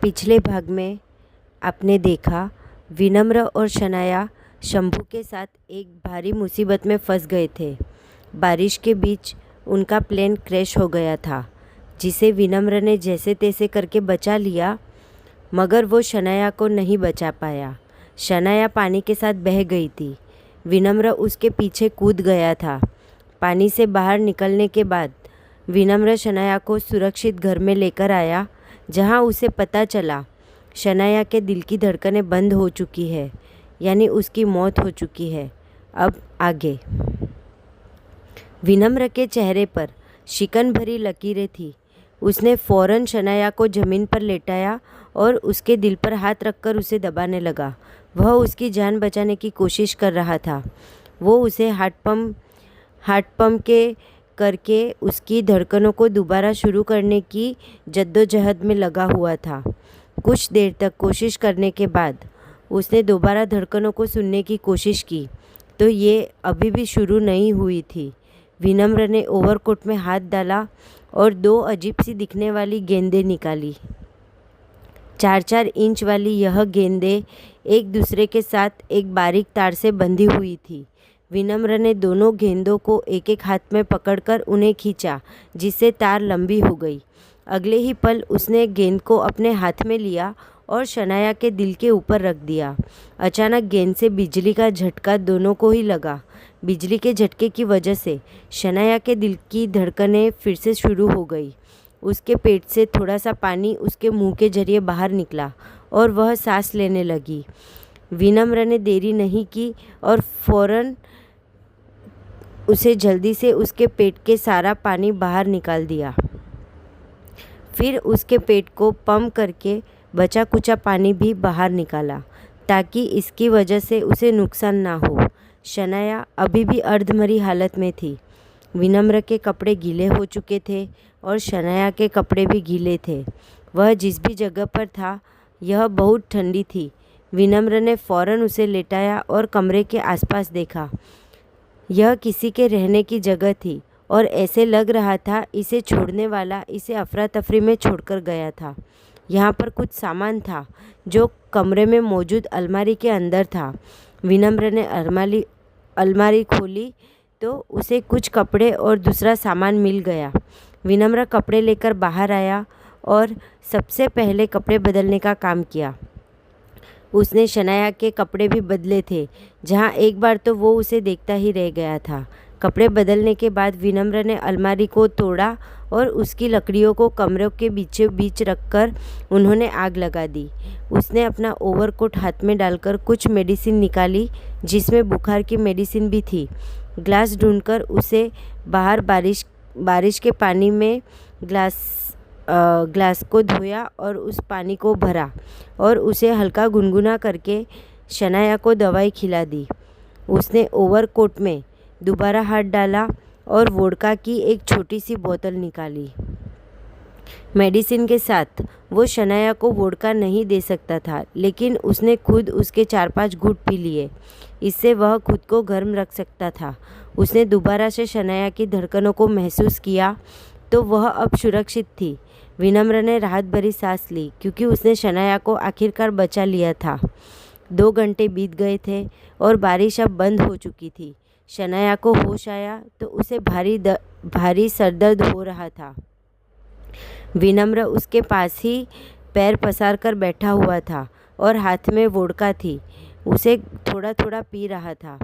पिछले भाग में आपने देखा विनम्र और शनाया शंभू के साथ एक भारी मुसीबत में फंस गए थे। बारिश के बीच उनका प्लेन क्रैश हो गया था, जिसे विनम्र ने जैसे तैसे करके बचा लिया, मगर वो शनाया को नहीं बचा पाया। शनाया पानी के साथ बह गई थी। विनम्र उसके पीछे कूद गया था। पानी से बाहर निकलने के बाद विनम्र शनाया को सुरक्षित घर में लेकर आया, जहां उसे पता चला शनाया के दिल की धड़कनें बंद हो चुकी है, यानी उसकी मौत हो चुकी है। अब आगे। विनम्र के चेहरे पर शिकन भरी लकीरें थी। उसने फौरन शनाया को ज़मीन पर लेटाया और उसके दिल पर हाथ रखकर उसे दबाने लगा। वह उसकी जान बचाने की कोशिश कर रहा था। वो उसे हार्ट पंप के करके उसकी धड़कनों को दोबारा शुरू करने की जद्दोजहद में लगा हुआ था। कुछ देर तक कोशिश करने के बाद उसने दोबारा धड़कनों को सुनने की कोशिश की, तो ये अभी भी शुरू नहीं हुई थी। विनम्र ने ओवरकोट में हाथ डाला और दो अजीब सी दिखने वाली गेंदें निकाली। 4-4 इंच वाली यह गेंदें एक दूसरे के साथ एक बारीक तार से बंधी हुई थी। विनम्र ने दोनों गेंदों को एक एक हाथ में पकड़कर उन्हें खींचा, जिससे तार लंबी हो गई। अगले ही पल उसने गेंद को अपने हाथ में लिया और शनाया के दिल के ऊपर रख दिया। अचानक गेंद से बिजली का झटका दोनों को ही लगा। बिजली के झटके की वजह से शनाया के दिल की धड़कनें फिर से शुरू हो गई। उसके पेट से थोड़ा सा पानी उसके मुंह के जरिए बाहर निकला और वह सांस लेने लगी। विनम्र ने देरी नहीं की और फौरन उसे जल्दी से उसके पेट के सारा पानी बाहर निकाल दिया। फिर उसके पेट को पंप करके बचा कुचा पानी भी बाहर निकाला, ताकि इसकी वजह से उसे नुकसान ना हो। शनाया अभी भी अर्धमरी हालत में थी। विनम्र के कपड़े गीले हो चुके थे और शनाया के कपड़े भी गीले थे। वह जिस भी जगह पर था, यह बहुत ठंडी थी। विनम्र ने फौरन उसे लेटाया और कमरे के आसपास देखा। यह किसी के रहने की जगह थी और ऐसे लग रहा था इसे छोड़ने वाला इसे अफरा तफरी में छोड़कर गया था। यहाँ पर कुछ सामान था जो कमरे में मौजूद अलमारी के अंदर था। विनम्र ने अलमारी खोली तो उसे कुछ कपड़े और दूसरा सामान मिल गया। विनम्र कपड़े लेकर बाहर आया और सबसे पहले कपड़े बदलने का काम किया। उसने शनाया के कपड़े भी बदले थे, जहाँ एक बार तो वो उसे देखता ही रह गया था। कपड़े बदलने के बाद विनम्र ने अलमारी को तोड़ा और उसकी लकड़ियों को कमरों के बीचों बीच रखकर उन्होंने आग लगा दी। उसने अपना ओवरकोट हाथ में डालकर कुछ मेडिसिन निकाली, जिसमें बुखार की मेडिसिन भी थी। ग्लास ढूंढकर उसे बाहर बारिश के पानी में ग्लास को धोया और उस पानी को भरा और उसे हल्का गुनगुना करके शनाया को दवाई खिला दी। उसने ओवरकोट में दोबारा हाथ डाला और वोडका की एक छोटी सी बोतल निकाली। मेडिसिन के साथ वो शनाया को वोडका नहीं दे सकता था, लेकिन उसने खुद उसके 4-5 घूंट पी लिए। इससे वह खुद को गर्म रख सकता था। उसने दोबारा से शनाया की धड़कनों को महसूस किया, तो वह अब सुरक्षित थी। विनम्र ने राहत भरी सांस ली, क्योंकि उसने शनाया को आखिरकार बचा लिया था। 2 घंटे बीत गए थे और बारिश अब बंद हो चुकी थी। शनाया को होश आया तो उसे भारी सरदर्द हो रहा था। विनम्र उसके पास ही पैर पसार कर बैठा हुआ था और हाथ में वोडका थी। उसे थोड़ा थोड़ा पी रहा था।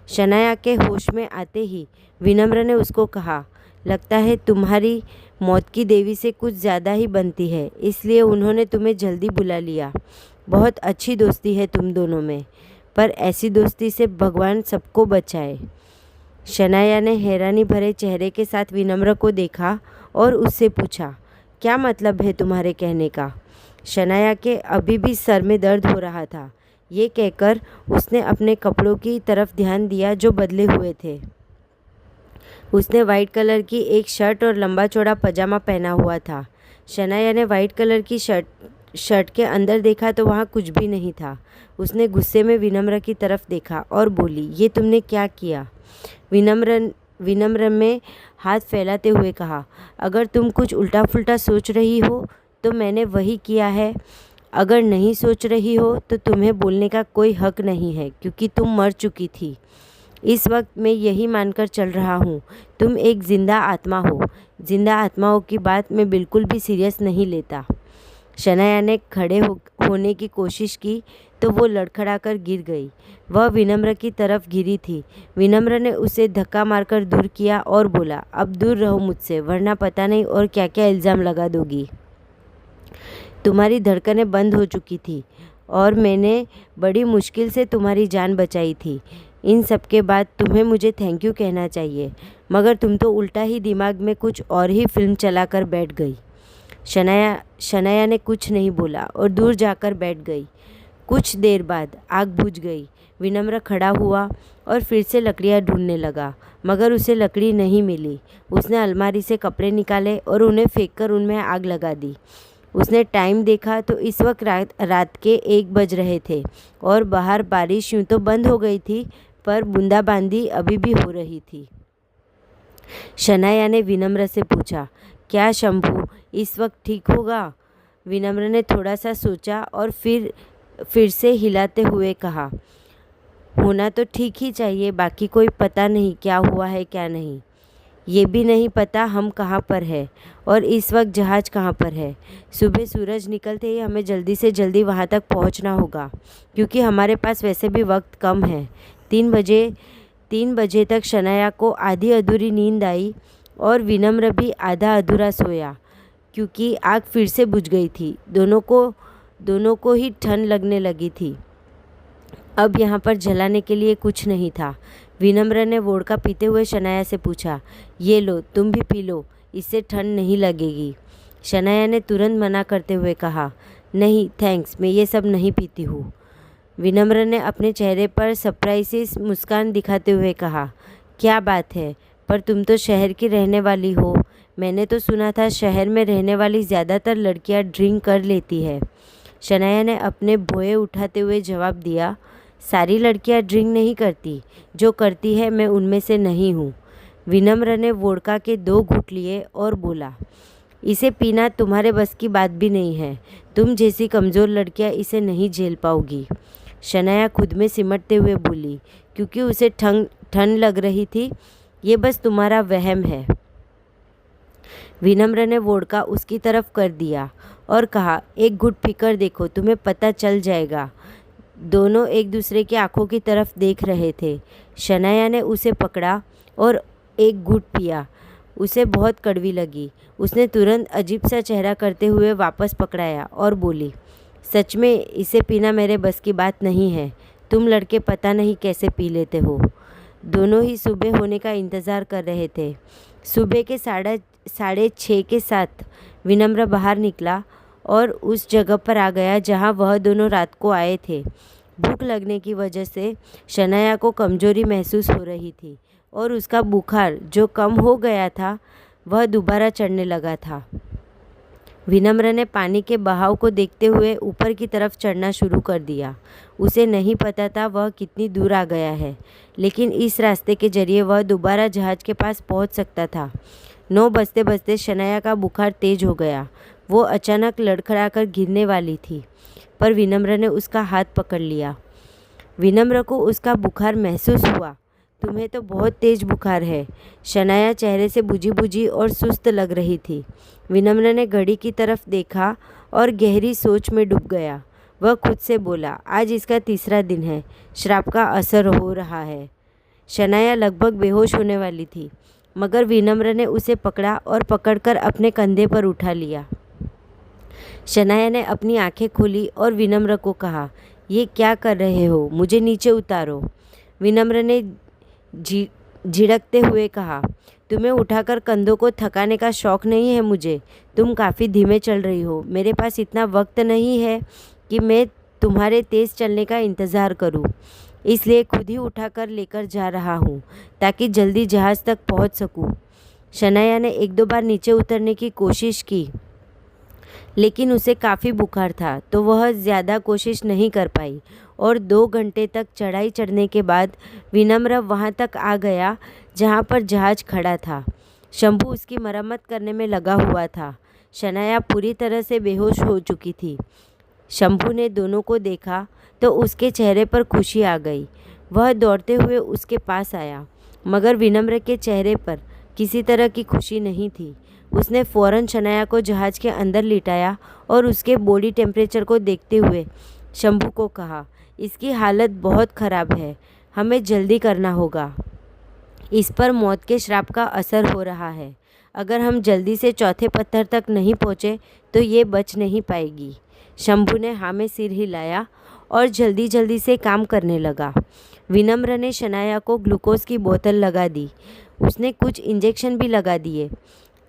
शनाया के होश में आते ही विनम्र ने उसको कहा, लगता है तुम्हारी मौत की देवी से कुछ ज़्यादा ही बनती है, इसलिए उन्होंने तुम्हें जल्दी बुला लिया। बहुत अच्छी दोस्ती है तुम दोनों में, पर ऐसी दोस्ती से भगवान सबको बचाए। शनाया ने हैरानी भरे चेहरे के साथ विनम्र को देखा और उससे पूछा, क्या मतलब है तुम्हारे कहने का? शनाया के अभी भी सर में दर्द हो रहा था। ये कहकर उसने अपने कपड़ों की तरफ ध्यान दिया जो बदले हुए थे। उसने वाइट कलर की एक शर्ट और लंबा चौड़ा पजामा पहना हुआ था। शनाया ने वाइट कलर की शर्ट के अंदर देखा तो वहाँ कुछ भी नहीं था। उसने गुस्से में विनम्र की तरफ देखा और बोली, ये तुमने क्या किया? विनम्र में हाथ फैलाते हुए कहा, अगर तुम कुछ उल्टा फुल्टा सोच रही हो तो मैंने वही किया है। अगर नहीं सोच रही हो तो तुम्हें बोलने का कोई हक नहीं है, क्योंकि तुम मर चुकी थी। इस वक्त मैं यही मानकर चल रहा हूँ, तुम एक जिंदा आत्मा हो। जिंदा आत्माओं की बात मैं बिल्कुल भी सीरियस नहीं लेता। शनाया ने खड़े होने की कोशिश की तो वो लड़खड़ाकर गिर गई। वह विनम्र की तरफ गिरी थी। विनम्र ने उसे धक्का मारकर दूर किया और बोला, अब दूर रहो मुझसे, वरना पता नहीं और क्या क्या इल्ज़ाम लगा दोगी। तुम्हारी धड़कनें बंद हो चुकी थी और मैंने बड़ी मुश्किल से तुम्हारी जान बचाई थी। इन सब के बाद तुम्हें मुझे थैंक यू कहना चाहिए, मगर तुम तो उल्टा ही दिमाग में कुछ और ही फिल्म चलाकर बैठ गई। शनाया ने कुछ नहीं बोला और दूर जाकर बैठ गई। कुछ देर बाद आग बुझ गई। विनम्र खड़ा हुआ और फिर से लकड़ियाँ ढूंढने लगा, मगर उसे लकड़ी नहीं मिली। उसने अलमारी से कपड़े निकाले और उन्हें फेंककर उनमें आग लगा दी। उसने टाइम देखा तो इस वक्त रात के 1 बज रहे थे और बाहर बारिश यूँ तो बंद हो गई थी, पर बूंदाबांदी अभी भी हो रही थी। शनाया ने विनम्र से पूछा, क्या शंभू इस वक्त ठीक होगा? विनम्र ने थोड़ा सा सोचा और फिर से हिलाते हुए कहा, होना तो ठीक ही चाहिए, बाकी कोई पता नहीं क्या हुआ है क्या नहीं। ये भी नहीं पता हम कहाँ पर है और इस वक्त जहाज़ कहाँ पर है। सुबह सूरज निकलते ही हमें जल्दी से जल्दी वहाँ तक पहुँचना होगा, क्योंकि हमारे पास वैसे भी वक्त कम है। 3 बजे तक शनाया को आधी अधूरी नींद आई और विनम्र भी आधा अधूरा सोया, क्योंकि आग फिर से बुझ गई थी। दोनों को ही ठंड लगने लगी थी। अब यहाँ पर जलाने के लिए कुछ नहीं था। विनम्र ने वोडका पीते हुए शनाया से पूछा, ये लो, तुम भी पी लो, इससे ठंड नहीं लगेगी। शनाया ने तुरंत मना करते हुए कहा, नहीं थैंक्स, मैं ये सब नहीं पीती हूँ। विनम्र ने अपने चेहरे पर सरप्राइज मुस्कान दिखाते हुए कहा, क्या बात है, पर तुम तो शहर की रहने वाली हो। मैंने तो सुना था शहर में रहने वाली ज़्यादातर लड़कियां ड्रिंक कर लेती है। शनाया ने अपने भौए उठाते हुए जवाब दिया, सारी लड़कियां ड्रिंक नहीं करती, जो करती है मैं उनमें से नहीं हूँ। विनम्र ने वोडका के 2 घूंट लिए और बोला, इसे पीना तुम्हारे बस की बात भी नहीं है। तुम जैसी कमज़ोर लड़कियां इसे नहीं झेल पाओगी। शनाया खुद में सिमटते हुए बोली, क्योंकि उसे ठंड लग रही थी। ये बस तुम्हारा वहम है। विनम्र ने वोडका उसकी तरफ कर दिया और कहा, एक घुट पीकर देखो, तुम्हें पता चल जाएगा। दोनों एक दूसरे की आंखों की तरफ देख रहे थे। शनाया ने उसे पकड़ा और एक घुट पिया। उसे बहुत कड़वी लगी। उसने तुरंत अजीब सा चेहरा करते हुए वापस पकड़ाया और बोली, सच में इसे पीना मेरे बस की बात नहीं है। तुम लड़के पता नहीं कैसे पी लेते हो। दोनों ही सुबह होने का इंतज़ार कर रहे थे। सुबह के 6:30 के साथ विनम्र बाहर निकला और उस जगह पर आ गया जहां वह दोनों रात को आए थे। भूख लगने की वजह से शनाया को कमजोरी महसूस हो रही थी और उसका बुखार जो कम हो गया था वह दोबारा चढ़ने लगा था। विनम्र ने पानी के बहाव को देखते हुए ऊपर की तरफ चढ़ना शुरू कर दिया। उसे नहीं पता था वह कितनी दूर आ गया है, लेकिन इस रास्ते के जरिए वह दोबारा जहाज़ के पास पहुंच सकता था। 9 बजते बजते शनाया का बुखार तेज हो गया। वो अचानक लड़खड़ाकर गिरने वाली थी, पर विनम्र ने उसका हाथ पकड़ लिया। विनम्र को उसका बुखार महसूस हुआ। तुम्हें तो बहुत तेज बुखार है। शनाया चेहरे से बुझी बुझी और सुस्त लग रही थी। विनम्र ने घड़ी की तरफ देखा और गहरी सोच में डूब गया। वह खुद से बोला, आज इसका 3रा दिन है, श्राप का असर हो रहा है। शनाया लगभग बेहोश होने वाली थी, मगर विनम्र ने उसे पकड़ा और पकड़कर अपने कंधे पर उठा लिया। शनाया ने अपनी आंखें खोली और विनम्र को कहा, ये क्या कर रहे हो, मुझे नीचे उतारो। विनम्र ने झिड़कते हुए कहा, तुम्हें उठाकर कंधों को थकाने का शौक़ नहीं है मुझे। तुम काफ़ी धीमे चल रही हो। मेरे पास इतना वक्त नहीं है कि मैं तुम्हारे तेज़ चलने का इंतज़ार करूं। इसलिए खुद ही उठाकर लेकर जा रहा हूं, ताकि जल्दी जहाज़ तक पहुंच सकूं। शनाया ने 1-2 बार नीचे उतरने की कोशिश की, लेकिन उसे काफ़ी बुखार था, तो वह ज़्यादा कोशिश नहीं कर पाई और 2 घंटे तक चढ़ाई चढ़ने के बाद विनम्र वहाँ तक आ गया जहाँ पर जहाज़ खड़ा था। शंभू उसकी मरम्मत करने में लगा हुआ था। शनाया पूरी तरह से बेहोश हो चुकी थी। शंभू ने दोनों को देखा तो उसके चेहरे पर खुशी आ गई। वह दौड़ते हुए उसके पास आया, मगर विनम्र के चेहरे पर किसी तरह की खुशी नहीं थी। उसने फौरन शनाया को जहाज़ के अंदर लिटाया और उसके बॉडी टेम्परेचर को देखते हुए शंभू को कहा, इसकी हालत बहुत ख़राब है, हमें जल्दी करना होगा। इस पर मौत के श्राप का असर हो रहा है। अगर हम जल्दी से चौथे पत्थर तक नहीं पहुँचे तो ये बच नहीं पाएगी। शंभू ने हाँ में सिर हिलाया और जल्दी जल्दी से काम करने लगा। विनम्र ने शनाया को ग्लूकोज की बोतल लगा दी। उसने कुछ इंजेक्शन भी लगा दिए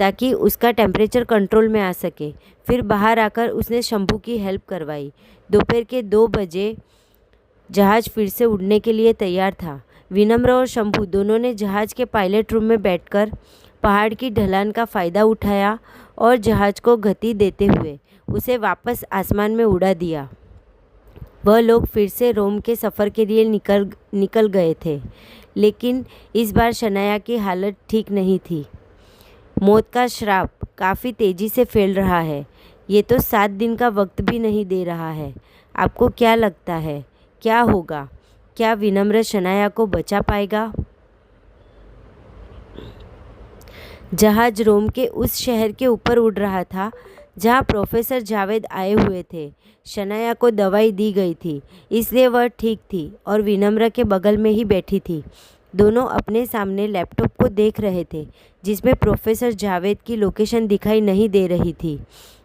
ताकि उसका टेम्परेचर कंट्रोल में आ सके। फिर बाहर आकर उसने शंभू की हेल्प करवाई। दोपहर के 2 बजे जहाज़ फिर से उड़ने के लिए तैयार था। विनम्र और शंभू दोनों ने जहाज़ के पायलट रूम में बैठकर पहाड़ की ढलान का फ़ायदा उठाया और जहाज़ को गति देते हुए उसे वापस आसमान में उड़ा दिया। वह लोग फिर से रोम के सफ़र के लिए निकल गए थे, लेकिन इस बार शनाया की हालत ठीक नहीं थी। मौत का श्राप काफ़ी तेज़ी से फैल रहा है। ये तो 7 दिन का वक्त भी नहीं दे रहा है। आपको क्या लगता है, क्या होगा? क्या विनम्र शनाया को बचा पाएगा? जहाज रोम के उस शहर के ऊपर उड़ रहा था जहां प्रोफेसर जावेद आए हुए थे। शनाया को दवाई दी गई थी, इसलिए वह ठीक थी और विनम्र के बगल में ही बैठी थी। दोनों अपने सामने लैपटॉप को देख रहे थे जिसमें प्रोफेसर जावेद की लोकेशन दिखाई नहीं दे रही थी।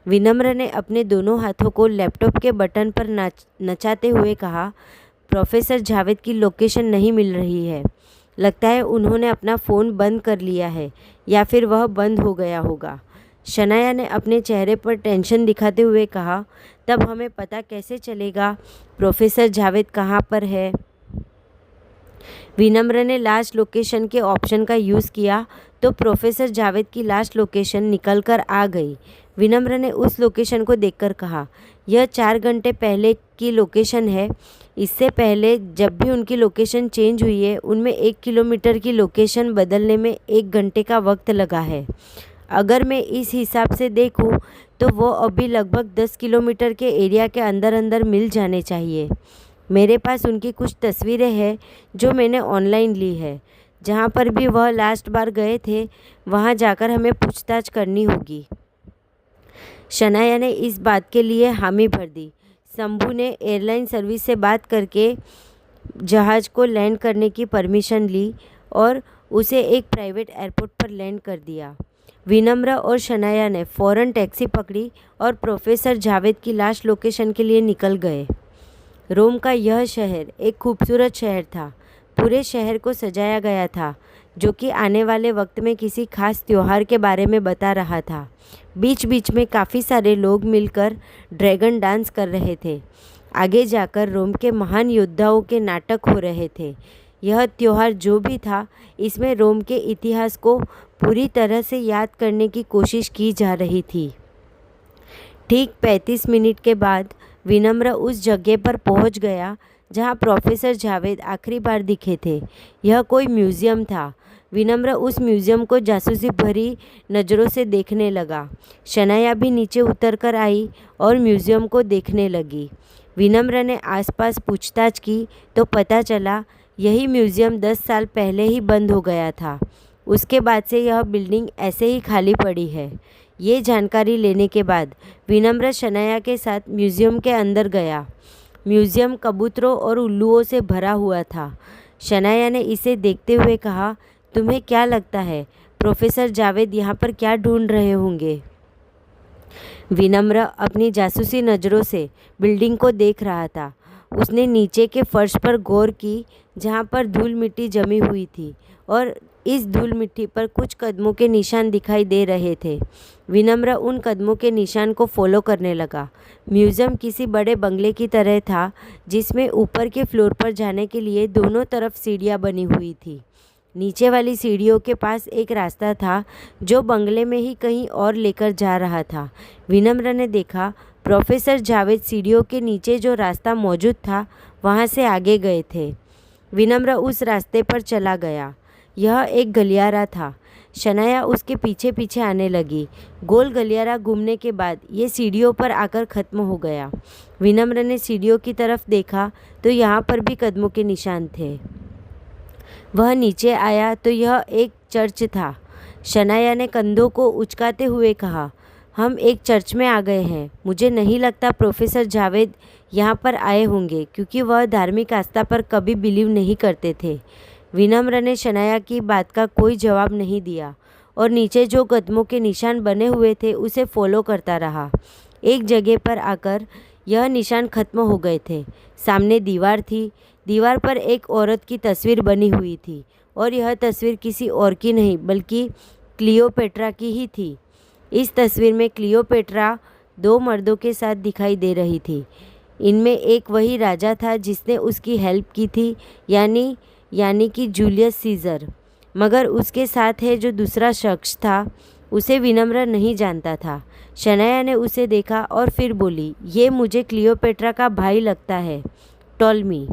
विनम्र ने अपने दोनों हाथों को लैपटॉप के बटन पर नचाते हुए कहा, प्रोफेसर जावेद की लोकेशन नहीं मिल रही है। लगता है उन्होंने अपना फ़ोन बंद कर लिया है या फिर वह बंद हो गया होगा। शनाया ने अपने चेहरे पर टेंशन दिखाते हुए कहा, तब हमें पता कैसे चलेगा प्रोफेसर जावेद कहाँ पर है? विनम्र ने लास्ट लोकेशन के ऑप्शन का यूज़ किया तो प्रोफेसर जावेद की लास्ट लोकेशन निकल कर आ गई। विनम्र ने उस लोकेशन को देखकर कहा, यह 4 घंटे पहले की लोकेशन है। इससे पहले जब भी उनकी लोकेशन चेंज हुई है उनमें 1 किलोमीटर की लोकेशन बदलने में 1 घंटे का वक्त लगा है। अगर मैं इस हिसाब से देखूं तो वो अभी लगभग 10 किलोमीटर के एरिया के अंदर अंदर मिल जाने चाहिए। मेरे पास उनकी कुछ तस्वीरें हैं जो मैंने ऑनलाइन ली है। जहाँ पर भी वह लास्ट बार गए थे वहाँ जाकर हमें पूछताछ करनी होगी। शनाया ने इस बात के लिए हामी भर दी। शंभू ने एयरलाइन सर्विस से बात करके जहाज़ को लैंड करने की परमिशन ली और उसे एक प्राइवेट एयरपोर्ट पर लैंड कर दिया। विनम्र और शनाया ने फ़ौरन टैक्सी पकड़ी और प्रोफेसर जावेद की लास्ट लोकेशन के लिए निकल गए। रोम का यह शहर एक खूबसूरत शहर था। पूरे शहर को सजाया गया था जो कि आने वाले वक्त में किसी खास त्यौहार के बारे में बता रहा था। बीच बीच में काफ़ी सारे लोग मिलकर ड्रैगन डांस कर रहे थे। आगे जाकर रोम के महान योद्धाओं के नाटक हो रहे थे। यह त्यौहार जो भी था, इसमें रोम के इतिहास को पूरी तरह से याद करने की कोशिश की जा रही थी। ठीक 35 मिनट के बाद विनम्र उस जगह पर पहुंच गया जहां प्रोफेसर जावेद आखिरी बार दिखे थे। यह कोई म्यूज़ियम था। विनम्र उस म्यूज़ियम को जासूसी भरी नज़रों से देखने लगा। शनाया भी नीचे उतर कर आई और म्यूज़ियम को देखने लगी। विनम्र ने आसपास पूछताछ की तो पता चला यही म्यूज़ियम 10 साल पहले ही बंद हो गया था। उसके बाद से यह बिल्डिंग ऐसे ही खाली पड़ी है। ये जानकारी लेने के बाद विनम्र शनाया के साथ म्यूज़ियम के अंदर गया। म्यूज़ियम कबूतरों और उल्लुओं से भरा हुआ था। शनाया ने इसे देखते हुए कहा, तुम्हें क्या लगता है प्रोफेसर जावेद यहाँ पर क्या ढूंढ रहे होंगे? विनम्र अपनी जासूसी नज़रों से बिल्डिंग को देख रहा था। उसने नीचे के फर्श पर गौर की जहाँ पर धूल मिट्टी जमी हुई थी और इस धूल मिट्टी पर कुछ कदमों के निशान दिखाई दे रहे थे। विनम्र उन कदमों के निशान को फॉलो करने लगा। म्यूज़ियम किसी बड़े बंगले की तरह था जिसमें ऊपर के फ्लोर पर जाने के लिए दोनों तरफ सीढ़ियाँ बनी हुई थी। नीचे वाली सीढ़ियों के पास एक रास्ता था जो बंगले में ही कहीं और लेकर जा रहा था। विनम्र ने देखा प्रोफेसर जावेद सीढ़ियों के नीचे जो रास्ता मौजूद था वहाँ से आगे गए थे। विनम्र उस रास्ते पर चला गया। यह एक गलियारा था। शनाया उसके पीछे पीछे आने लगी। गोल गलियारा घूमने के बाद ये सीढ़ियों पर आकर ख़त्म हो गया। विनम्र ने सीढ़ियों की तरफ देखा तो यहाँ पर भी कदमों के निशान थे। वह नीचे आया तो यह एक चर्च था। शनाया ने कंधों को उचकाते हुए कहा, हम एक चर्च में आ गए हैं। मुझे नहीं लगता प्रोफेसर जावेद यहाँ पर आए होंगे, क्योंकि वह धार्मिक आस्था पर कभी बिलीव नहीं करते थे। विनम्र ने शनाया की बात का कोई जवाब नहीं दिया और नीचे जो कदमों के निशान बने हुए थे उसे फॉलो करता रहा। एक जगह पर आकर यह निशान खत्म हो गए थे। सामने दीवार थी। दीवार पर एक औरत की तस्वीर बनी हुई थी और यह तस्वीर किसी और की नहीं बल्कि क्लियोपेट्रा की ही थी। इस तस्वीर में क्लियोपेट्रा दो मर्दों के साथ दिखाई दे रही थी। इनमें एक वही राजा था जिसने उसकी हेल्प की थी, यानी कि जूलियस सीजर। मगर उसके साथ है जो दूसरा शख्स था, उसे विनम्र नहीं जानता था। शनाया ने उसे देखा और फिर बोली, ये मुझे क्लियोपेट्रा का भाई लगता है, टॉलमी।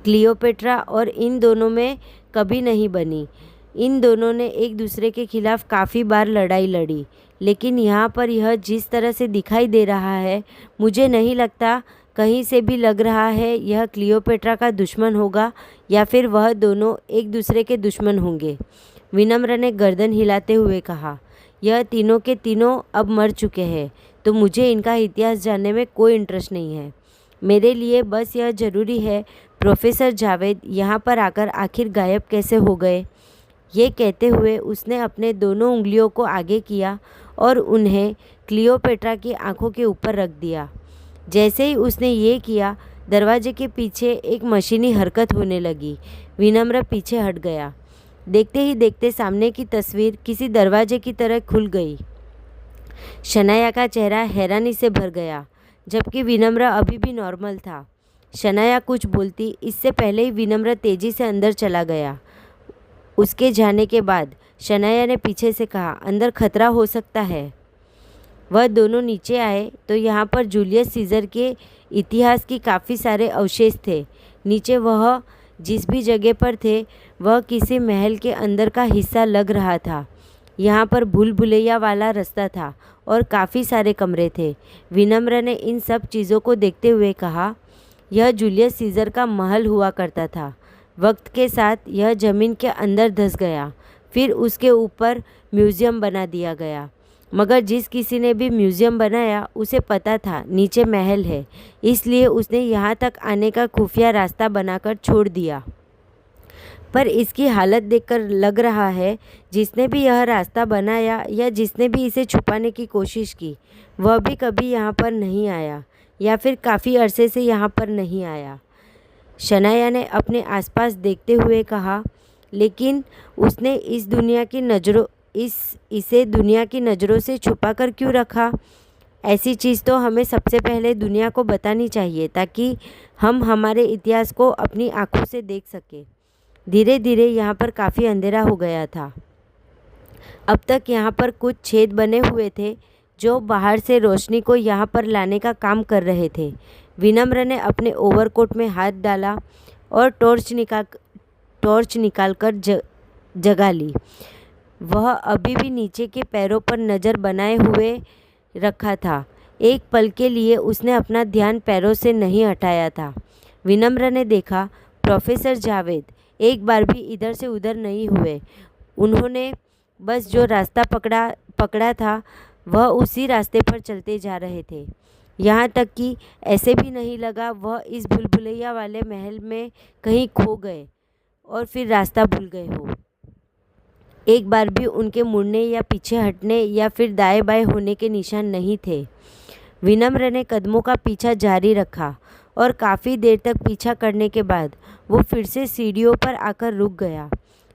क्लियोपेट्रा और इन दोनों में कभी नहीं बनी। इन दोनों ने एक दूसरे के खिलाफ काफ़ी बार लड़ाई लड़ी, लेकिन यहाँ पर यह जिस तरह से दिखाई दे रहा है, मुझे नहीं लगता कहीं से भी लग रहा है यह क्लियोपेट्रा का दुश्मन होगा या फिर वह दोनों एक दूसरे के दुश्मन होंगे। विनम्र ने गर्दन हिलाते हुए कहा, यह तीनों के तीनों अब मर चुके हैं, तो मुझे इनका इतिहास जानने में कोई इंटरेस्ट नहीं है। मेरे लिए बस यह ज़रूरी है प्रोफेसर जावेद यहाँ पर आकर आखिर गायब कैसे हो गए। ये कहते हुए उसने अपने दोनों उंगलियों को आगे किया और उन्हें क्लियोपेट्रा की आंखों के ऊपर रख दिया। जैसे ही उसने ये किया, दरवाजे के पीछे एक मशीनी हरकत होने लगी। विनम्र पीछे हट गया। देखते ही देखते सामने की तस्वीर किसी दरवाजे की तरह खुल गई। शनाया का चेहरा हैरानी से भर गया, जबकि विनम्र अभी भी नॉर्मल था। शनाया कुछ बोलती इससे पहले ही विनम्र तेजी से अंदर चला गया। उसके जाने के बाद शनाया ने पीछे से कहा, अंदर खतरा हो सकता है। वह दोनों नीचे आए तो यहाँ पर जूलियस सीजर के इतिहास की काफ़ी सारे अवशेष थे। नीचे वह जिस भी जगह पर थे वह किसी महल के अंदर का हिस्सा लग रहा था। यहाँ पर भूल भुलैया वाला रास्ता था और काफ़ी सारे कमरे थे। विनम्र ने इन सब चीज़ों को देखते हुए कहा, यह जूलियस सीजर का महल हुआ करता था। वक्त के साथ यह ज़मीन के अंदर धंस गया, फिर उसके ऊपर म्यूज़ियम बना दिया गया। मगर जिस किसी ने भी म्यूज़ियम बनाया उसे पता था नीचे महल है, इसलिए उसने यहाँ तक आने का खुफिया रास्ता बनाकर छोड़ दिया। पर इसकी हालत देखकर लग रहा है जिसने भी यह रास्ता बनाया या जिसने भी इसे छुपाने की कोशिश की, वह भी कभी यहाँ पर नहीं आया या फिर काफ़ी अरसे से यहाँ पर नहीं आया। शनाया ने अपने आसपास देखते हुए कहा, लेकिन उसने इसे दुनिया की नज़रों से छुपाकर क्यों रखा? ऐसी चीज़ तो हमें सबसे पहले दुनिया को बतानी चाहिए ताकि हम हमारे इतिहास को अपनी आँखों से देख सकें। धीरे धीरे यहाँ पर काफ़ी अंधेरा हो गया था। अब तक यहाँ पर कुछ छेद बने हुए थे जो बाहर से रोशनी को यहाँ पर लाने का काम कर रहे थे। विनम्र ने अपने ओवरकोट में हाथ डाला और टॉर्च निकालकर जगा ली। वह अभी भी नीचे के पैरों पर नज़र बनाए हुए रखा था। एक पल के लिए उसने अपना ध्यान पैरों से नहीं हटाया था। विनम्र ने देखा प्रोफेसर जावेद एक बार भी इधर से उधर नहीं हुए। उन्होंने बस जो रास्ता पकड़ा था वह उसी रास्ते पर चलते जा रहे थे। यहाँ तक कि ऐसे भी नहीं लगा वह इस भूलभुलैया वाले महल में कहीं खो गए और फिर रास्ता भूल गए हो। एक बार भी उनके मुड़ने या पीछे हटने या फिर दाएं बाएं होने के निशान नहीं थे। विनम्र ने कदमों का पीछा जारी रखा और काफ़ी देर तक पीछा करने के बाद वो फिर से सीढ़ियों पर आकर रुक गया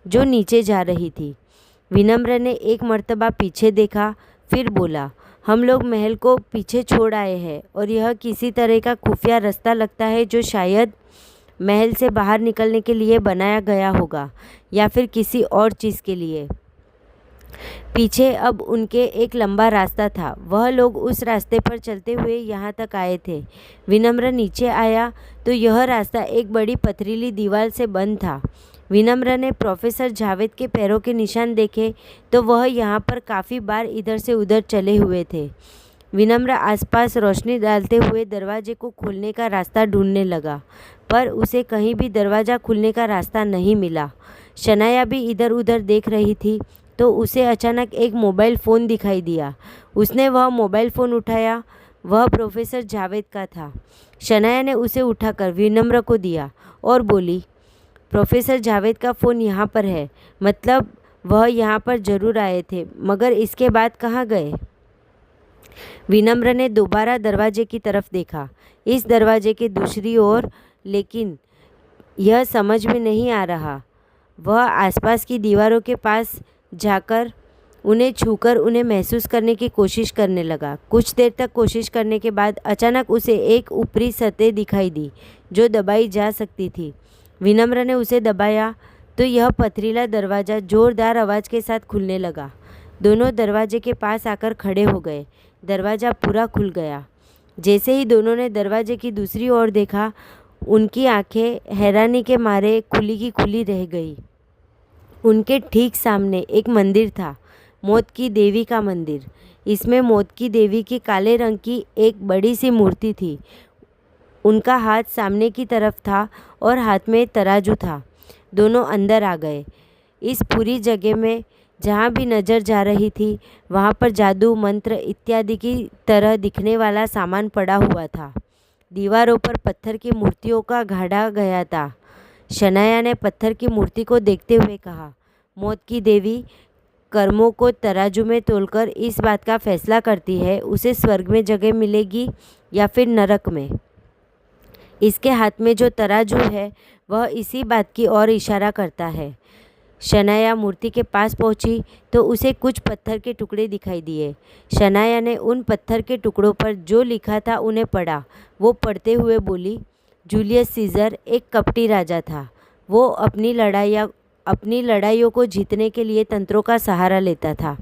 जो नीचे जा रही थी। विनम्र ने एक मर्तबा पीछे देखा, फिर बोला, हम लोग महल को पीछे छोड़ आए हैं और यह किसी तरह का खुफिया रास्ता लगता है जो शायद महल से बाहर निकलने के लिए बनाया गया होगा या फिर किसी और चीज़ के लिए। पीछे अब उनके एक लंबा रास्ता था। वह लोग उस रास्ते पर चलते हुए यहाँ तक आए थे। विनम्र नीचे आया तो यह रास्ता एक बड़ी पथरीली दीवार से बंद था। विनम्र ने प्रोफेसर जावेद के पैरों के निशान देखे तो वह यहाँ पर काफ़ी बार इधर से उधर चले हुए थे। विनम्र आसपास रोशनी डालते हुए दरवाजे को खोलने का रास्ता ढूंढने लगा, पर उसे कहीं भी दरवाज़ा खुलने का रास्ता नहीं मिला। शनाया भी इधर उधर देख रही थी तो उसे अचानक एक मोबाइल फ़ोन दिखाई दिया। उसने वह मोबाइल फ़ोन उठाया। वह प्रोफेसर जावेद का था। शनाया ने उसे उठाकर विनम्र को दिया और बोली, प्रोफेसर जावेद का फ़ोन यहाँ पर है, मतलब वह यहाँ पर ज़रूर आए थे, मगर इसके बाद कहाँ गए? विनम्र ने दोबारा दरवाजे की तरफ देखा, इस दरवाजे के दूसरी ओर, लेकिन यह समझ में नहीं आ रहा। वह आसपास की दीवारों के पास जाकर उन्हें छूकर उन्हें महसूस करने की कोशिश करने लगा। कुछ देर तक कोशिश करने के बाद अचानक उसे एक ऊपरी सतह दिखाई दी जो दबाई जा सकती थी। विनम्र ने उसे दबाया तो यह पथरीला दरवाज़ा ज़ोरदार आवाज़ के साथ खुलने लगा। दोनों दरवाजे के पास आकर खड़े हो गए। दरवाज़ा पूरा खुल गया। जैसे ही दोनों ने दरवाजे की दूसरी ओर देखा, उनकी आंखें हैरानी के मारे खुली की खुली रह गई। उनके ठीक सामने एक मंदिर था, मौत की देवी का मंदिर। इसमें मौत की देवी की काले रंग की एक बड़ी सी मूर्ति थी। उनका हाथ सामने की तरफ था और हाथ में तराजू था। दोनों अंदर आ गए। इस पूरी जगह में जहाँ भी नज़र जा रही थी वहाँ पर जादू, मंत्र इत्यादि की तरह दिखने वाला सामान पड़ा हुआ था। दीवारों पर पत्थर की मूर्तियों का गाढ़ा गया था। शनाया ने पत्थर की मूर्ति को देखते हुए कहा, मौत की देवी कर्मों को तराजू में तोलकर इस बात का फैसला करती है उसे स्वर्ग में जगह मिलेगी या फिर नरक में। इसके हाथ में जो तराजू है वह इसी बात की ओर इशारा करता है। शनाया मूर्ति के पास पहुंची तो उसे कुछ पत्थर के टुकड़े दिखाई दिए। शनाया ने उन पत्थर के टुकड़ों पर जो लिखा था उन्हें पढ़ा। वो पढ़ते हुए बोली, जूलियस सीजर एक कपटी राजा था। वो अपनी लड़ाइयों को जीतने के लिए तंत्रों का सहारा लेता था।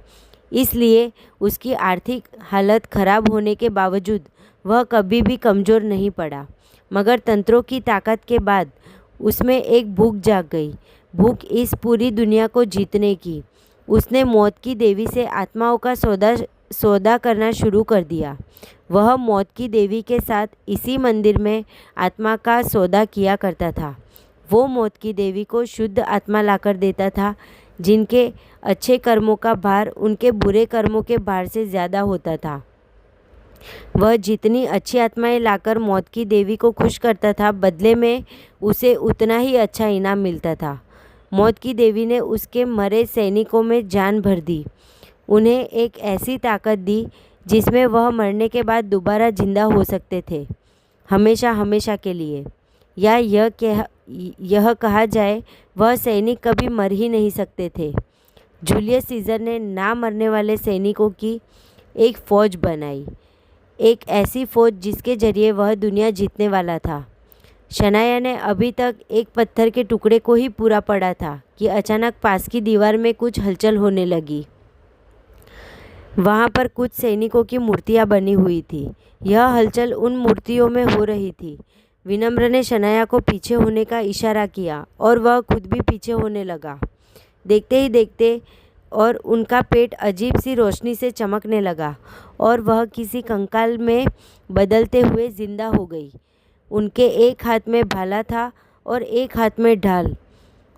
इसलिए उसकी आर्थिक हालत खराब होने के बावजूद वह कभी भी कमज़ोर नहीं पड़ा। मगर तंत्रों की ताकत के बाद उसमें एक भूख जाग गई, भूख इस पूरी दुनिया को जीतने की। उसने मौत की देवी से आत्माओं का सौदा करना शुरू कर दिया। वह मौत की देवी के साथ इसी मंदिर में आत्मा का सौदा किया करता था। वो मौत की देवी को शुद्ध आत्मा लाकर देता था, जिनके अच्छे कर्मों का भार उनके बुरे कर्मों के भार से ज़्यादा होता था। वह जितनी अच्छी आत्माएं लाकर मौत की देवी को खुश करता था, बदले में उसे उतना ही अच्छा इनाम मिलता था। मौत की देवी ने उसके मरे सैनिकों में जान भर दी, उन्हें एक ऐसी ताकत दी जिसमें वह मरने के बाद दोबारा जिंदा हो सकते थे, हमेशा हमेशा के लिए। या यह कहा जाए वह सैनिक कभी मर ही नहीं सकते थे। जूलियस सीजर ने ना मरने वाले सैनिकों की एक फ़ौज बनाई, एक ऐसी फ़ौज जिसके जरिए वह दुनिया जीतने वाला था। शनाया ने अभी तक एक पत्थर के टुकड़े को ही पूरा पढ़ा था कि अचानक पास की दीवार में कुछ हलचल होने लगी। वहाँ पर कुछ सैनिकों की मूर्तियाँ बनी हुई थी। यह हलचल उन मूर्तियों में हो रही थी। विनम्र ने शनाया को पीछे होने का इशारा किया और वह खुद भी पीछे होने लगा। देखते ही देखते और उनका पेट अजीब सी रोशनी से चमकने लगा और वह किसी कंकाल में बदलते हुए जिंदा हो गई। उनके एक हाथ में भाला था और एक हाथ में ढाल,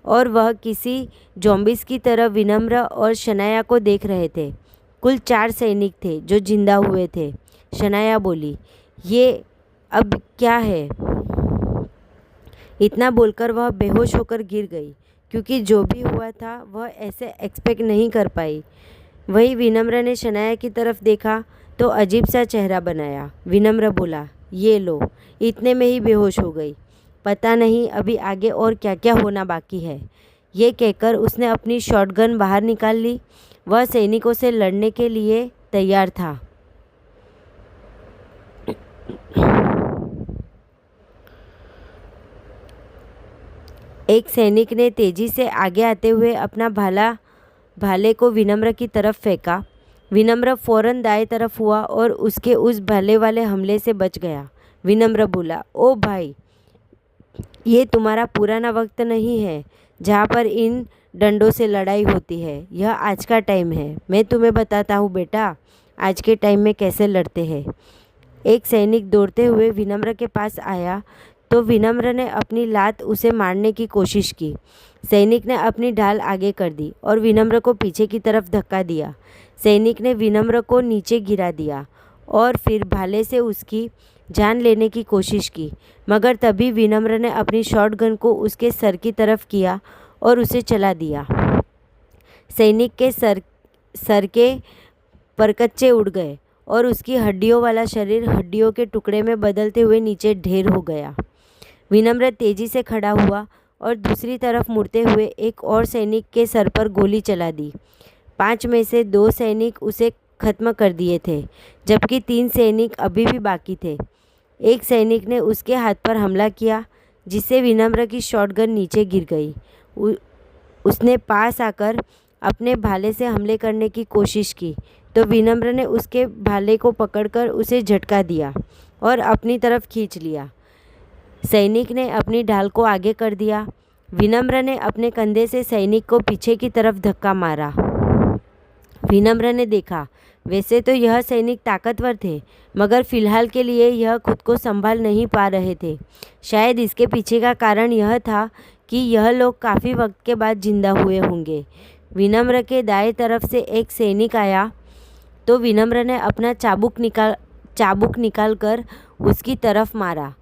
और वह किसी जॉम्बिस की तरह विनम्र और शनाया को देख रहे थे। कुल 4 सैनिक थे जो जिंदा हुए थे। शनाया बोली, ये अब क्या है? इतना बोलकर वह बेहोश होकर गिर गई, क्योंकि जो भी हुआ था वह ऐसे एक्सपेक्ट नहीं कर पाई। वही विनम्र ने शनाया की तरफ देखा तो अजीब सा चेहरा बनाया। विनम्र बोला, ये लो। इतने में ही बेहोश हो गई। पता नहीं अभी आगे और क्या क्या होना बाकी है। ये कहकर उसने अपनी शॉटगन बाहर निकाल ली। वह सैनिकों से लड़ने के लिए तैयार था। एक सैनिक ने तेजी से आगे आते हुए अपना भाले को विनम्र की तरफ फेंका। विनम्र फौरन दाएं तरफ हुआ और उसके उस भाले वाले हमले से बच गया। विनम्र बोला, ओ भाई, ये तुम्हारा पुराना वक्त नहीं है। जहाँ पर इन डंडों से लड़ाई होती है। यह आज का टाइम है। मैं तुम्हें बताता हूँ बेटा, आज के टाइम में कैसे लड़ते हैं। एक सैनिक दौड़ते हुए विनम्र के पास आया तो विनम्र ने अपनी लात उसे मारने की कोशिश की। सैनिक ने अपनी ढाल आगे कर दी और विनम्र को पीछे की तरफ धक्का दिया। सैनिक ने विनम्र को नीचे गिरा दिया और फिर भाले से उसकी जान लेने की कोशिश की, मगर तभी विनम्र ने अपनी शॉटगन को उसके सर की तरफ किया और उसे चला दिया। सैनिक के सर के परकच्चे उड़ गए और उसकी हड्डियों वाला शरीर हड्डियों के टुकड़े में बदलते हुए नीचे ढेर हो गया। विनम्र तेजी से खड़ा हुआ और दूसरी तरफ मुड़ते हुए एक और सैनिक के सर पर गोली चला दी। 5 में से 2 सैनिक उसे खत्म कर दिए थे, जबकि 3 सैनिक अभी भी बाकी थे। एक सैनिक ने उसके हाथ पर हमला किया, जिससे विनम्र की शॉटगन नीचे गिर गई। उसने पास आकर अपने भाले से हमले करने की कोशिश की तो विनम्र ने उसके भाले को पकड़कर उसे झटका दिया और अपनी तरफ खींच लिया। सैनिक ने अपनी ढाल को आगे कर दिया। विनम्र ने अपने कंधे से सैनिक को पीछे की तरफ धक्का मारा। विनम्र ने देखा, वैसे तो यह सैनिक ताकतवर थे, मगर फिलहाल के लिए यह खुद को संभाल नहीं पा रहे थे। शायद इसके पीछे का कारण यह था कि यह लोग काफ़ी वक्त के बाद जिंदा हुए होंगे। विनम्र के दाएं तरफ से एक सैनिक आया तो विनम्र ने अपना चाबुक निकाल कर उसकी तरफ मारा।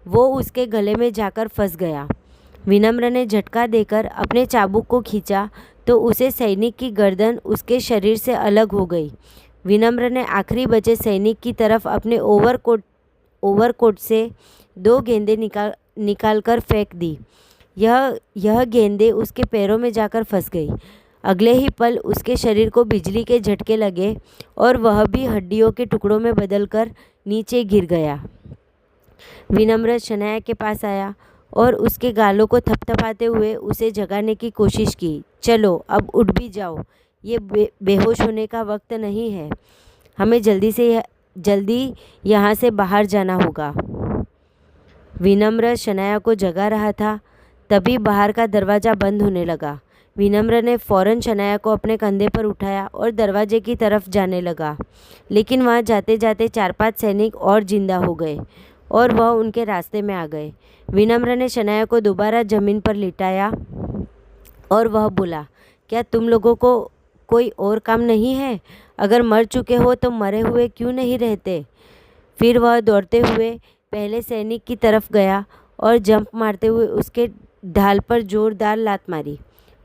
वो उसके गले में जाकर फंस गया। विनम्र ने झटका देकर अपने चाबुक को खींचा तो उसे सैनिक की गर्दन उसके शरीर से अलग हो गई। विनम्र ने आखिरी बचे सैनिक की तरफ अपने ओवरकोट से 2 गेंदें निकाल कर फेंक दी। यह गेंदें उसके पैरों में जाकर फंस गई। अगले ही पल उसके शरीर को बिजली के झटके लगे और वह भी हड्डियों के टुकड़ों में बदलकर नीचे गिर गया। विनम्र शनाया के पास आया और उसके गालों को थपथपाते हुए उसे जगाने की कोशिश की। चलो, अब उठ भी जाओ, ये बेहोश होने का वक्त नहीं है। हमें जल्दी यहाँ से बाहर जाना होगा। विनम्र शनाया को जगा रहा था, तभी बाहर का दरवाज़ा बंद होने लगा। विनम्र ने फौरन शनाया को अपने कंधे पर उठाया और दरवाजे की तरफ जाने लगा, लेकिन वहाँ जाते जाते 4-5 सैनिक और जिंदा हो गए और वह उनके रास्ते में आ गए। विनम्र ने शनाया को दोबारा जमीन पर लिटाया और वह बोला, क्या तुम लोगों को कोई और काम नहीं है? अगर मर चुके हो तो मरे हुए क्यों नहीं रहते? फिर वह दौड़ते हुए पहले सैनिक की तरफ गया और जंप मारते हुए उसके ढाल पर जोरदार लात मारी।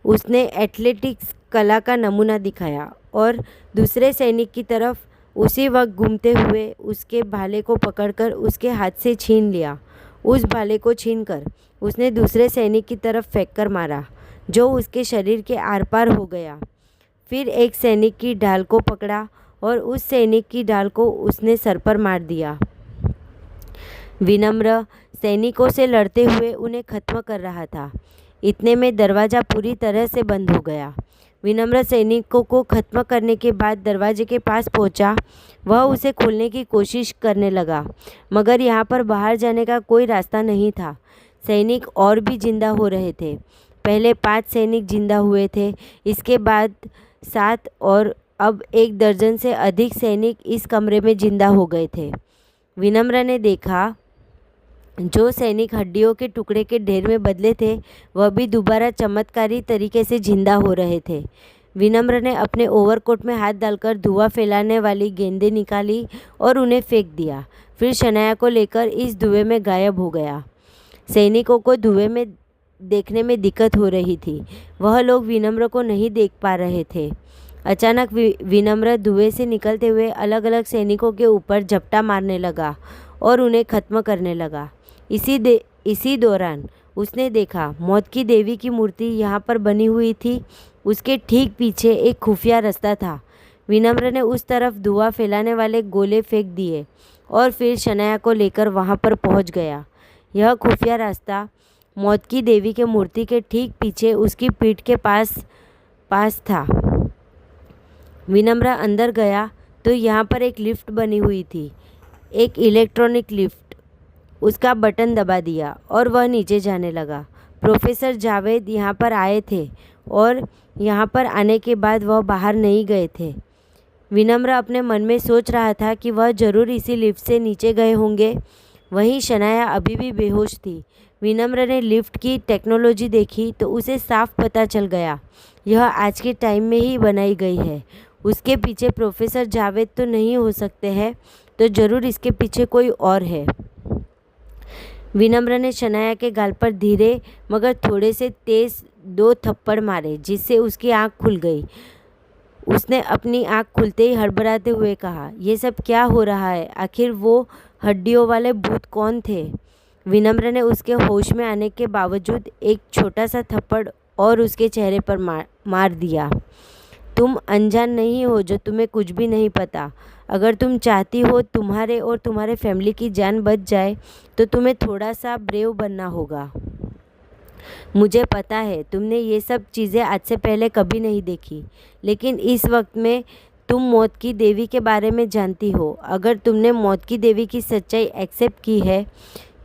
उसने एथलेटिक्स कला का नमूना दिखाया और दूसरे सैनिक की तरफ उसी वक्त घूमते हुए उसके भाले को पकड़कर उसके हाथ से छीन लिया। उस भाले को छीनकर उसने दूसरे सैनिक की तरफ फेंककर मारा, जो उसके शरीर के आर पार हो गया। फिर एक सैनिक की ढाल को पकड़ा और उस सैनिक की ढाल को उसने सर पर मार दिया। विनम्र सैनिकों से लड़ते हुए उन्हें खत्म कर रहा था। इतने में दरवाज़ा पूरी तरह से बंद हो गया। विनम्र सैनिकों को खत्म करने के बाद दरवाजे के पास पहुंचा। वह उसे खोलने की कोशिश करने लगा, मगर यहाँ पर बाहर जाने का कोई रास्ता नहीं था। सैनिक और भी जिंदा हो रहे थे। पहले 5 सैनिक जिंदा हुए थे, इसके बाद 7 और अब 1 दर्जन से अधिक सैनिक इस कमरे में जिंदा हो गए थे। विनम्र ने देखा, जो सैनिक हड्डियों के टुकड़े के ढेर में बदले थे, वह भी दोबारा चमत्कारी तरीके से जिंदा हो रहे थे। विनम्र ने अपने ओवरकोट में हाथ डालकर धुआं फैलाने वाली गेंदें निकाली और उन्हें फेंक दिया। फिर शनाया को लेकर इस धुएं में गायब हो गया। सैनिकों को धुएं में देखने में दिक्कत हो रही थी। वह लोग विनम्र को नहीं देख पा रहे थे। अचानक विनम्र धुएं से निकलते हुए अलग अलग सैनिकों के ऊपर झपटा मारने लगा और उन्हें खत्म करने लगा। इसी दौरान उसने देखा, मौत की देवी की मूर्ति यहाँ पर बनी हुई थी। उसके ठीक पीछे एक खुफिया रास्ता था। विनम्र ने उस तरफ धुआं फैलाने वाले गोले फेंक दिए और फिर शनाया को लेकर वहाँ पर पहुँच गया। यह खुफिया रास्ता मौत की देवी के मूर्ति के ठीक पीछे उसकी पीठ के पास था। विनम्र अंदर गया तो यहाँ पर एक लिफ्ट बनी हुई थी, एक इलेक्ट्रॉनिक लिफ्ट। उसका बटन दबा दिया और वह नीचे जाने लगा। प्रोफेसर जावेद यहाँ पर आए थे और यहाँ पर आने के बाद वह बाहर नहीं गए थे। विनम्र अपने मन में सोच रहा था कि वह ज़रूर इसी लिफ्ट से नीचे गए होंगे। वहीं शनाया अभी भी बेहोश थी। विनम्र ने लिफ्ट की टेक्नोलॉजी देखी तो उसे साफ पता चल गया, यह आज के टाइम में ही बनाई गई है। उसके पीछे प्रोफेसर जावेद तो नहीं हो सकते हैं, तो ज़रूर इसके पीछे कोई और है। विनम्र ने शनाया के गाल पर धीरे मगर थोड़े से तेज 2 थप्पड़ मारे, जिससे उसकी आंख खुल गई। उसने अपनी आंख खुलते ही हड़बड़ाते हुए कहा, ये सब क्या हो रहा है? आखिर वो हड्डियों वाले भूत कौन थे? विनम्र ने उसके होश में आने के बावजूद एक छोटा सा थप्पड़ और उसके चेहरे पर मार दिया। तुम अनजान नहीं हो जो तुम्हें कुछ भी नहीं पता। अगर तुम चाहती हो तुम्हारे और तुम्हारे फैमिली की जान बच जाए तो तुम्हें थोड़ा सा ब्रेव बनना होगा। मुझे पता है तुमने ये सब चीज़ें आज से पहले कभी नहीं देखी, लेकिन इस वक्त में तुम मौत की देवी के बारे में जानती हो। अगर तुमने मौत की देवी की सच्चाई एक्सेप्ट की है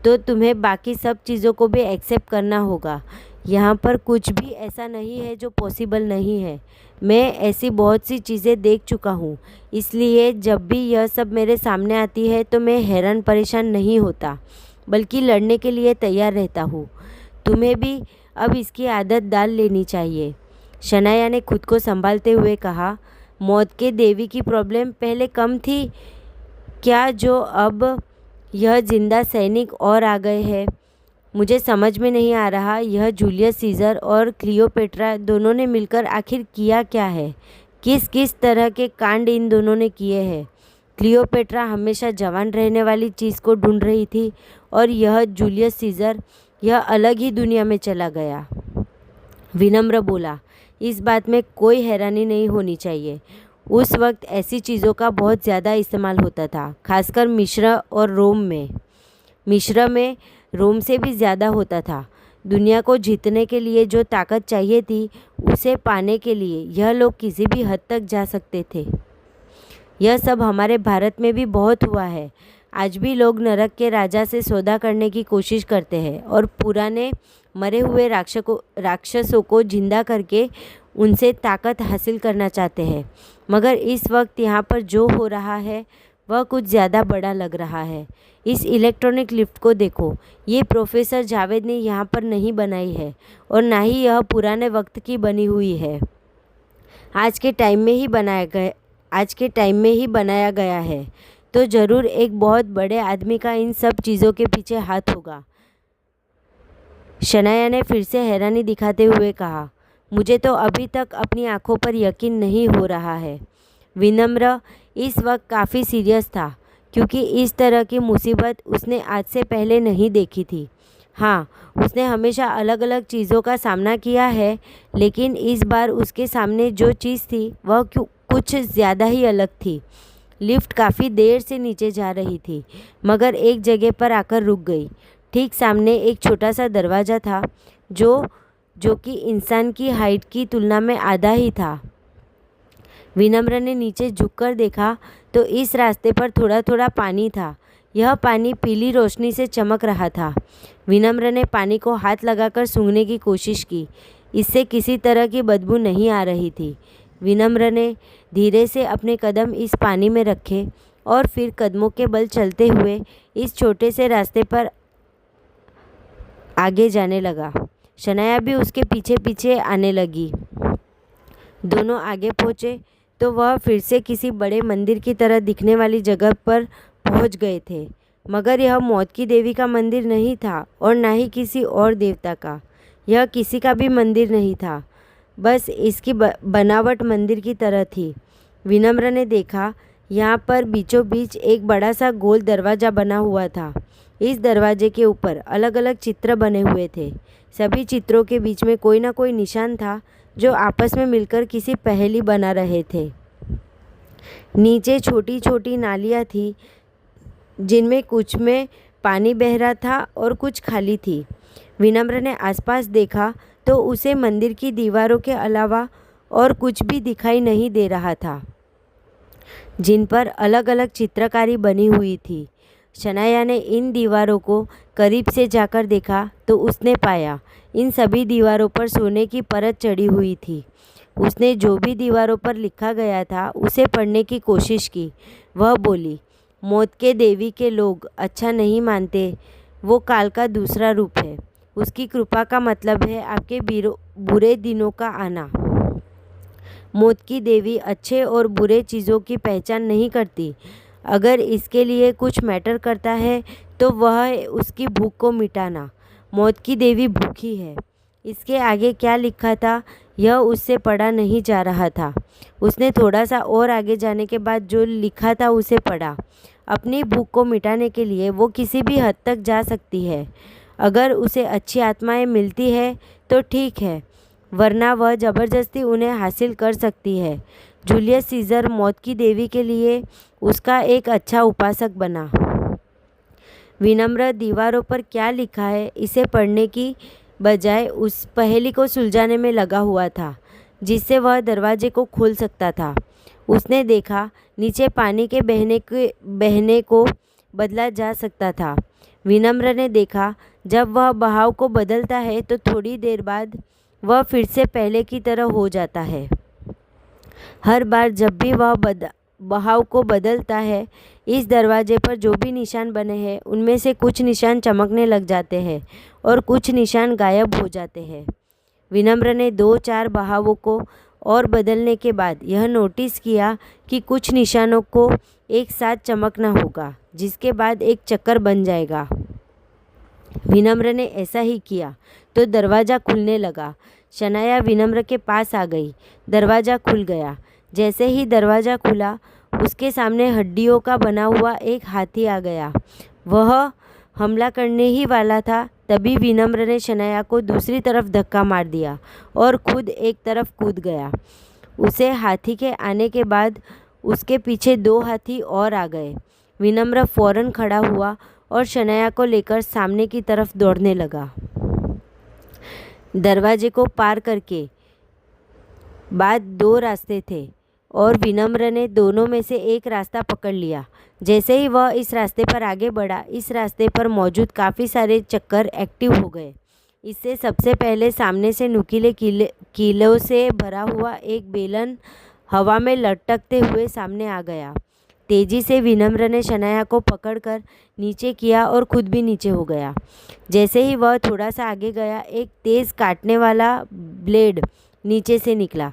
तो तुम्हें बाकी सब चीज़ों को भी एक्सेप्ट करना होगा। यहाँ पर कुछ भी ऐसा नहीं है जो पॉसिबल नहीं है। मैं ऐसी बहुत सी चीज़ें देख चुका हूँ, इसलिए जब भी यह सब मेरे सामने आती है तो मैं हैरान परेशान नहीं होता, बल्कि लड़ने के लिए तैयार रहता हूँ। तुम्हें भी अब इसकी आदत डाल लेनी चाहिए। शनाया ने खुद को संभालते हुए कहा, मौत के देवी की प्रॉब्लम पहले कम थी क्या जो अब यह जिंदा सैनिक और आ गए हैं? मुझे समझ में नहीं आ रहा, यह जूलियस सीजर और क्लियोपेट्रा दोनों ने मिलकर आखिर किया क्या है? किस किस तरह के कांड इन दोनों ने किए हैं? क्लियोपेट्रा हमेशा जवान रहने वाली चीज़ को ढूंढ रही थी और यह जूलियस सीजर यह अलग ही दुनिया में चला गया। विनम्र बोला, इस बात में कोई हैरानी नहीं होनी चाहिए। उस वक्त ऐसी चीज़ों का बहुत ज़्यादा इस्तेमाल होता था, खासकर मिस्र और रोम में। मिस्र में रोम से भी ज़्यादा होता था। दुनिया को जीतने के लिए जो ताकत चाहिए थी, उसे पाने के लिए यह लोग किसी भी हद तक जा सकते थे। यह सब हमारे भारत में भी बहुत हुआ है। आज भी लोग नरक के राजा से सौदा करने की कोशिश करते हैं और पुराने मरे हुए राक्षसों को जिंदा करके उनसे ताकत हासिल करना चाहते हैं। मगर इस वक्त यहाँ पर जो हो रहा है वह कुछ ज़्यादा बड़ा लग रहा है। इस इलेक्ट्रॉनिक लिफ्ट को देखो, ये प्रोफेसर जावेद ने यहाँ पर नहीं बनाई है और ना ही यह पुराने वक्त की बनी हुई है। आज के टाइम में ही बनाया गया है, तो ज़रूर एक बहुत बड़े आदमी का इन सब चीज़ों के पीछे हाथ होगा। शनाया ने फिर से हैरानी दिखाते हुए कहा, मुझे तो अभी तक अपनी आंखों पर यकीन नहीं हो रहा है। विनम्र इस वक्त काफ़ी सीरियस था, क्योंकि इस तरह की मुसीबत उसने आज से पहले नहीं देखी थी। हाँ, उसने हमेशा अलग अलग चीज़ों का सामना किया है, लेकिन इस बार उसके सामने जो चीज़ थी वह कुछ ज़्यादा ही अलग थी। लिफ्ट काफ़ी देर से नीचे जा रही थी, मगर एक जगह पर आकर रुक गई। ठीक सामने एक छोटा सा दरवाज़ा था जो कि इंसान की हाइट की तुलना में आधा ही था। विनम्र ने नीचे झुककर देखा तो इस रास्ते पर थोड़ा थोड़ा पानी था। यह पानी पीली रोशनी से चमक रहा था। विनम्र ने पानी को हाथ लगाकर सूंघने की कोशिश की। इससे किसी तरह की बदबू नहीं आ रही थी। विनम्र ने धीरे से अपने कदम इस पानी में रखे और फिर कदमों के बल चलते हुए इस छोटे से रास्ते पर आगे जाने लगा। शनाया भी उसके पीछे पीछे आने लगी। दोनों आगे पहुँचे तो वह फिर से किसी बड़े मंदिर की तरह दिखने वाली जगह पर पहुँच गए थे, मगर यह मौत की देवी का मंदिर नहीं था और ना ही किसी और देवता का। यह किसी का भी मंदिर नहीं था, बस इसकी बनावट मंदिर की तरह थी। विनम्र ने देखा, यहाँ पर बीचों बीच एक बड़ा सा गोल दरवाज़ा बना हुआ था। इस दरवाजे के ऊपर अलग अलग चित्र बने हुए थे। सभी चित्रों के बीच में कोई ना कोई निशान था जो आपस में मिलकर किसी पहेली बना रहे थे। नीचे छोटी छोटी नालियाँ थी, जिनमें कुछ में पानी बह रहा था और कुछ खाली थी। विनम्र ने आसपास देखा तो उसे मंदिर की दीवारों के अलावा और कुछ भी दिखाई नहीं दे रहा था, जिन पर अलग अलग चित्रकारी बनी हुई थी। शनाया ने इन दीवारों को करीब से जाकर देखा तो उसने पाया इन सभी दीवारों पर सोने की परत चढ़ी हुई थी। उसने जो भी दीवारों पर लिखा गया था उसे पढ़ने की कोशिश की। वह बोली, मौत के देवी के लोग अच्छा नहीं मानते, वो काल का दूसरा रूप है। उसकी कृपा का मतलब है आपके बुरे दिनों का आना। मौत की देवी अच्छे और बुरे चीज़ों की पहचान नहीं करती। अगर इसके लिए कुछ मैटर करता है तो वह उसकी भूख को मिटाना। मौत की देवी भूखी है। इसके आगे क्या लिखा था यह उससे पढ़ा नहीं जा रहा था। उसने थोड़ा सा और आगे जाने के बाद जो लिखा था उसे पढ़ा। अपनी भूख को मिटाने के लिए वो किसी भी हद तक जा सकती है। अगर उसे अच्छी आत्माएं मिलती है तो ठीक है, वरना वह ज़बरदस्ती उन्हें हासिल कर सकती है। जूलियस सीज़र मौत की देवी के लिए उसका एक अच्छा उपासक बना। विनम्र दीवारों पर क्या लिखा है इसे पढ़ने की बजाय उस पहेली को सुलझाने में लगा हुआ था, जिससे वह दरवाजे को खोल सकता था। उसने देखा नीचे पानी के बहने को बदला जा सकता था। विनम्र ने देखा जब वह बहाव को बदलता है तो थोड़ी देर बाद वह फिर से पहले की तरह हो जाता है। हर बार जब भी वह बहाव को बदलता है, इस दरवाजे पर जो भी निशान बने हैं उनमें से कुछ निशान चमकने लग जाते हैं और कुछ निशान गायब हो जाते हैं। विनम्र ने 2-4 बहावों को और बदलने के बाद यह नोटिस किया कि कुछ निशानों को एक साथ चमकना होगा, जिसके बाद एक चक्कर बन जाएगा। विनम्र ने ऐसा ही किया तो दरवाज़ा खुलने लगा। शनाया विनम्र के पास आ गई। दरवाज़ा खुल गया। जैसे ही दरवाज़ा खुला उसके सामने हड्डियों का बना हुआ एक हाथी आ गया। वह हमला करने ही वाला था, तभी विनम्र ने शनाया को दूसरी तरफ धक्का मार दिया और खुद एक तरफ कूद गया। उसे हाथी के आने के बाद उसके पीछे 2 हाथी और आ गए। विनम्र फौरन खड़ा हुआ और शनाया को लेकर सामने की तरफ दौड़ने लगा। दरवाजे को पार करके बाद 2 रास्ते थे और विनम्र ने दोनों में से एक रास्ता पकड़ लिया। जैसे ही वह इस रास्ते पर आगे बढ़ा, इस रास्ते पर मौजूद काफ़ी सारे चक्कर एक्टिव हो गए। इससे सबसे पहले सामने से नुकीले कीलों से भरा हुआ एक बेलन हवा में लटकते हुए सामने आ गया। तेजी से विनम्र ने शनाया को पकड़कर नीचे किया और खुद भी नीचे हो गया। जैसे ही वह थोड़ा सा आगे गया, एक तेज़ काटने वाला ब्लेड नीचे से निकला।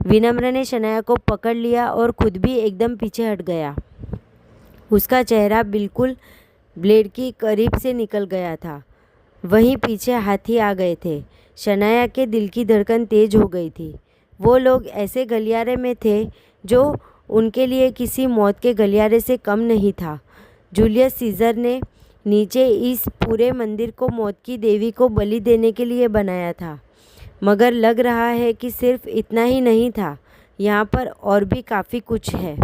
विनम्र ने शनाया को पकड़ लिया और खुद भी एकदम पीछे हट गया। उसका चेहरा बिल्कुल ब्लेड की करीब से निकल गया था। वहीं पीछे हाथी आ गए थे। शनाया के दिल की धड़कन तेज हो गई थी। वो लोग ऐसे गलियारे में थे जो उनके लिए किसी मौत के गलियारे से कम नहीं था। जूलियस सीज़र ने नीचे इस पूरे मंदिर को मौत की देवी को बलि देने के लिए बनाया था, मगर लग रहा है कि सिर्फ इतना ही नहीं था, यहाँ पर और भी काफ़ी कुछ है।